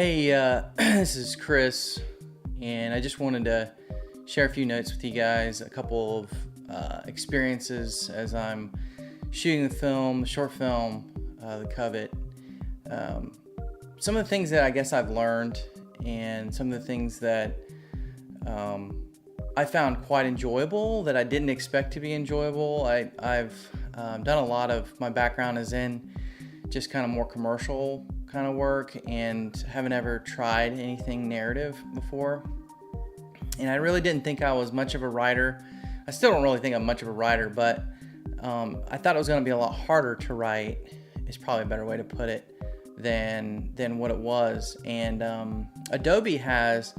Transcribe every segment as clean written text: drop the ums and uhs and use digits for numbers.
Hey, this is Chris, and I just wanted to share a few notes with you guys, a couple of experiences as I'm shooting the film, the short film, the Covet. Some of the things that I guess I've learned, and some of the things that I found quite enjoyable that I didn't expect to be enjoyable. I've done a lot of, my background is in just kind of more commercial kind of work and haven't ever tried anything narrative before. And I really didn't think I was much of a writer. I still don't really think I'm much of a writer, but I thought it was going to be a lot harder to write, is probably a better way to put it, than what it was. And Adobe has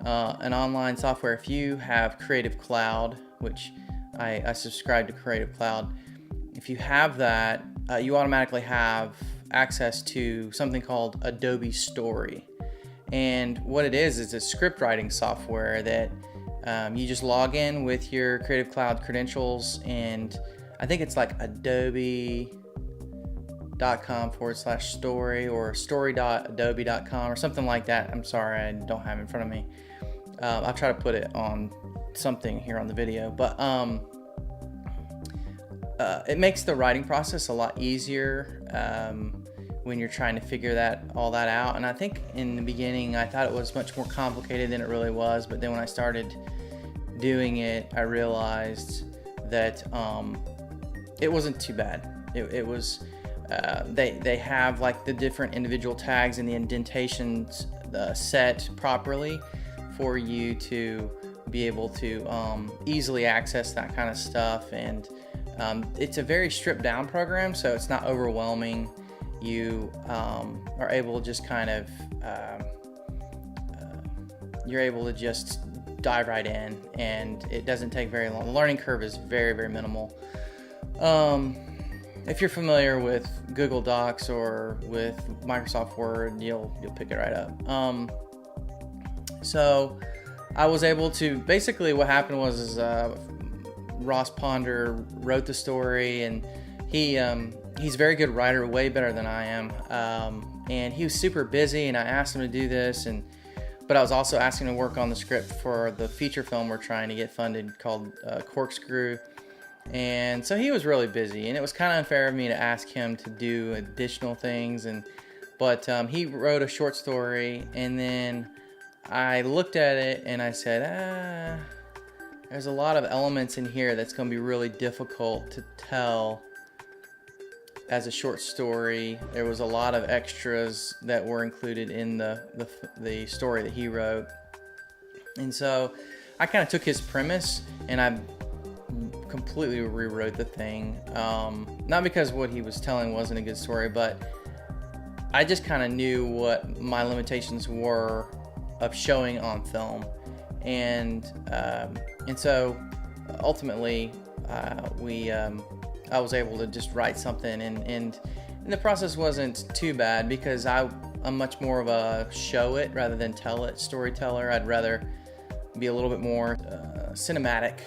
an online software. If you have Creative Cloud, which I subscribe to Creative Cloud, if you have that, you automatically have access to something called Adobe Story. And what it is a script writing software that you just log in with your Creative Cloud credentials, and I think it's like adobe.com/story or story.adobe.com or something like that. I'm sorry, I don't have it in front of me. I'll try to put it on something here on the video, but it makes the writing process a lot easier when you're trying to figure all that out. And I think in the beginning I thought it was much more complicated than it really was, but then when I started doing it, I realized that it wasn't too bad. It was they have like the different individual tags and the indentations set properly for you to be able to easily access that kind of stuff. And it's a very stripped down program, so it's not overwhelming. You are able to just kind of you're able to just dive right in, and it doesn't take very long. The learning curve is very, very minimal. If you're familiar with Google Docs or with Microsoft Word, you'll pick it right up. So I was able to, basically what happened was Ross Ponder wrote the story, and he's a very good writer, way better than I am. And he was super busy, and I asked him to do this, but I was also asking him to work on the script for the feature film we're trying to get funded called Corkscrew. And so he was really busy, and it was kind of unfair of me to ask him to do additional things. But he wrote a short story, and then I looked at it and I said, there's a lot of elements in here that's going to be really difficult to tell as a short story. There was a lot of extras that were included in the story that he wrote. And so I kind of took his premise and I completely rewrote the thing. Not because what he was telling wasn't a good story, but I just kind of knew what my limitations were of showing on film. And so ultimately I was able to just write something, and the process wasn't too bad because I'm much more of a show it rather than tell it storyteller. I'd rather be a little bit more cinematic,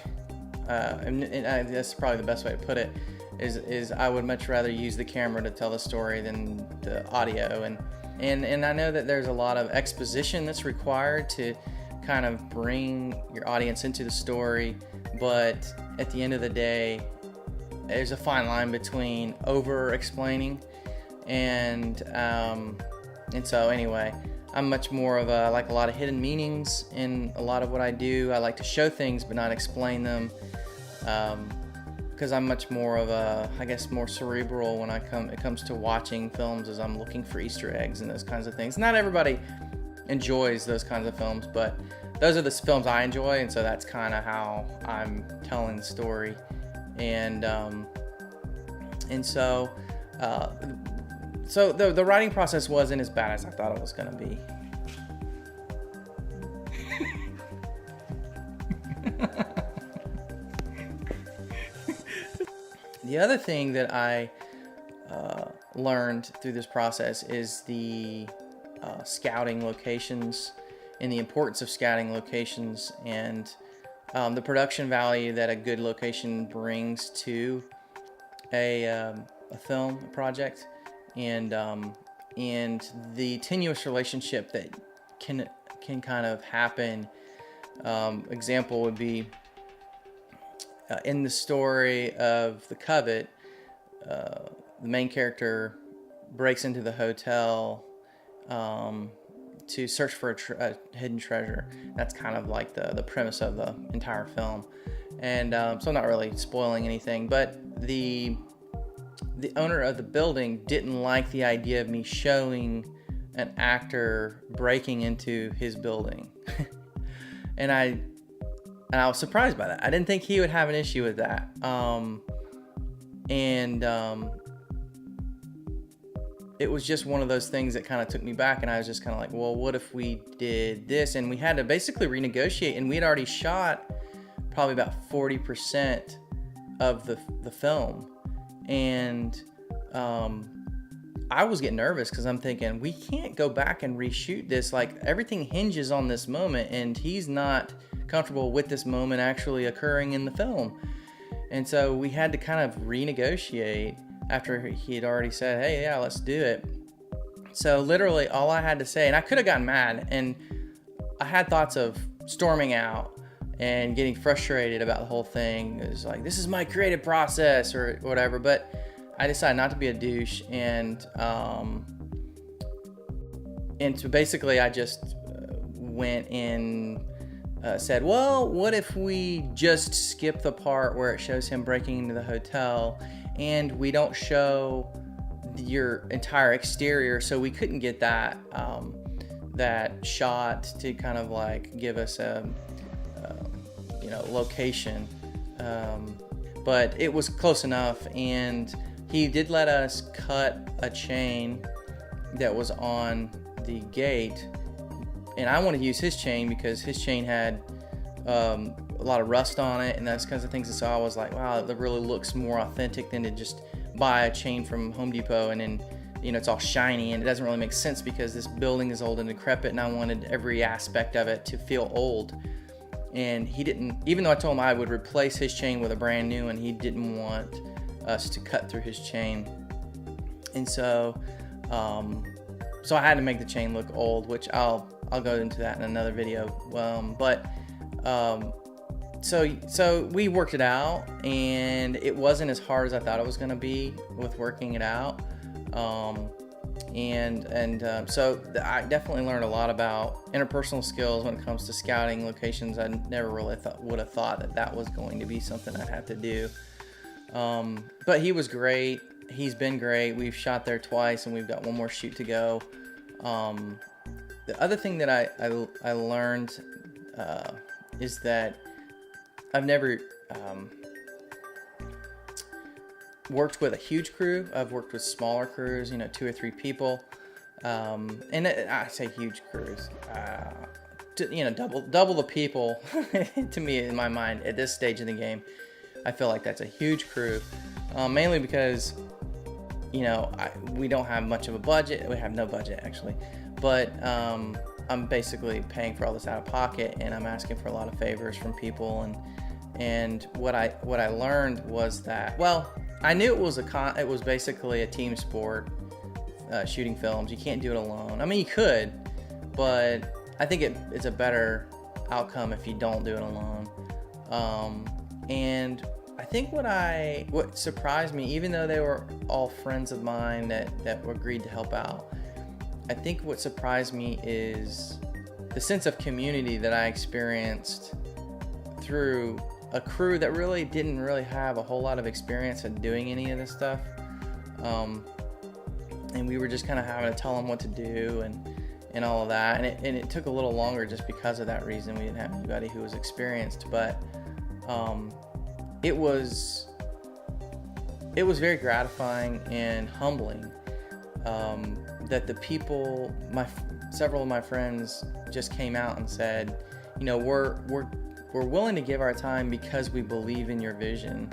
and that's probably the best way to put it, is I would much rather use the camera to tell the story than the audio. And I know that there's a lot of exposition that's required to kind of bring your audience into the story, but at the end of the day, there's a fine line between over explaining and so anyway, I'm much more of I like a lot of hidden meanings in a lot of what I do. I like to show things but not explain them, because I'm much more of I guess more cerebral when it comes to watching films, as I'm looking for Easter eggs and those kinds of things. Not everybody enjoys those kinds of films, but those are the films I enjoy, and so that's kind of how I'm telling the story. And so the writing process wasn't as bad as I thought it was going to be. The other thing that I learned through this process is the scouting locations and the importance of scouting locations, and the production value that a good location brings to a film project. And and the tenuous relationship that can kind of happen. Example would be in the story of the Covet, the main character breaks into the hotel to search for a hidden treasure. That's kind of like the premise of the entire film. And so I'm not really spoiling anything, but the owner of the building didn't like the idea of me showing an actor breaking into his building. and I was surprised by that. I didn't think he would have an issue with that. It was just one of those things that kind of took me back, and I was just kind of like, well, what if we did this? And we had to basically renegotiate, and we had already shot probably about 40% of the film. And I was getting nervous because I'm thinking, we can't go back and reshoot this. Like, everything hinges on this moment, and he's not comfortable with this moment actually occurring in the film. And so we had to kind of renegotiate after he had already said, hey, yeah, let's do it. So literally all I had to say, and I could have gotten mad, and I had thoughts of storming out and getting frustrated about the whole thing. It was like, this is my creative process or whatever. But I decided not to be a douche, and so basically I just went and said, well, what if we just skip the part where it shows him breaking into the hotel, and we don't show your entire exterior, so we couldn't get that shot to kind of like give us a location, but it was close enough. And he did let us cut a chain that was on the gate, and I wanted to use his chain because his chain had a lot of rust on it and those kinds of things. And so I was like, wow, that really looks more authentic than to just buy a chain from Home Depot and then, it's all shiny, and it doesn't really make sense because this building is old and decrepit, and I wanted every aspect of it to feel old. And he didn't, even though I told him I would replace his chain with a brand new one, he didn't want us to cut through his chain. And so I had to make the chain look old, which I'll go into that in another video. So we worked it out, and it wasn't as hard as I thought it was going to be with working it out. So I definitely learned a lot about interpersonal skills when it comes to scouting locations. I never really would have thought that was going to be something I'd have to do. But he was great. He's been great. We've shot there twice, and we've got one more shoot to go. The other thing that I learned is that I've never worked with a huge crew. I've worked with smaller crews, 2 or 3 people. And I say huge crews, double the people. To me, in my mind, at this stage of the game, I feel like that's a huge crew. Mainly because, we don't have much of a budget. We have no budget, actually. But I'm basically paying for all this out of pocket, and I'm asking for a lot of favors from people. And what I learned was that, well, I knew it was basically a team sport, shooting films. You can't do it alone. I mean, you could, but I think it's a better outcome if you don't do it alone. And I think what surprised me, even though they were all friends of mine that were agreed to help out, I think what surprised me is the sense of community that I experienced through a crew that really didn't have a whole lot of experience in doing any of this stuff. And we were just kind of having to tell them what to do and all of that. And it took a little longer just because of that reason. We didn't have anybody who was experienced, but it was very gratifying and humbling that the people, several of my friends just came out and said, we're willing to give our time because we believe in your vision.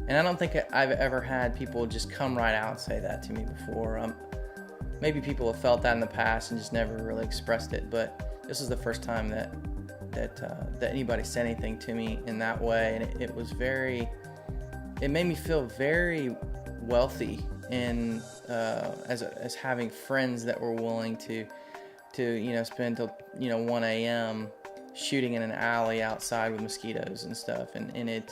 And I don't think I've ever had people just come right out and say that to me before. Maybe people have felt that in the past and just never really expressed it, but this is the first time that anybody said anything to me in that way. And it made me feel very wealthy in as having friends that were willing to spend till 1 a.m. shooting in an alley outside with mosquitoes and stuff, and it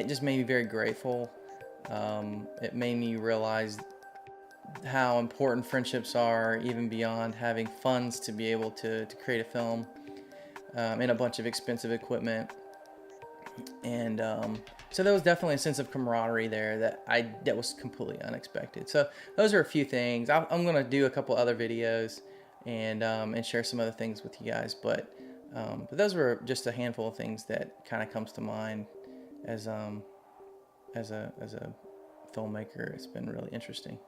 just made me very grateful. It made me realize how important friendships are, even beyond having funds to be able to create a film, and a bunch of expensive equipment. And so there was definitely a sense of camaraderie there that was completely unexpected. So those are a few things. I'm going to do a couple other videos and share some other things with you guys, but those were just a handful of things that kind of comes to mind as a filmmaker. It's been really interesting.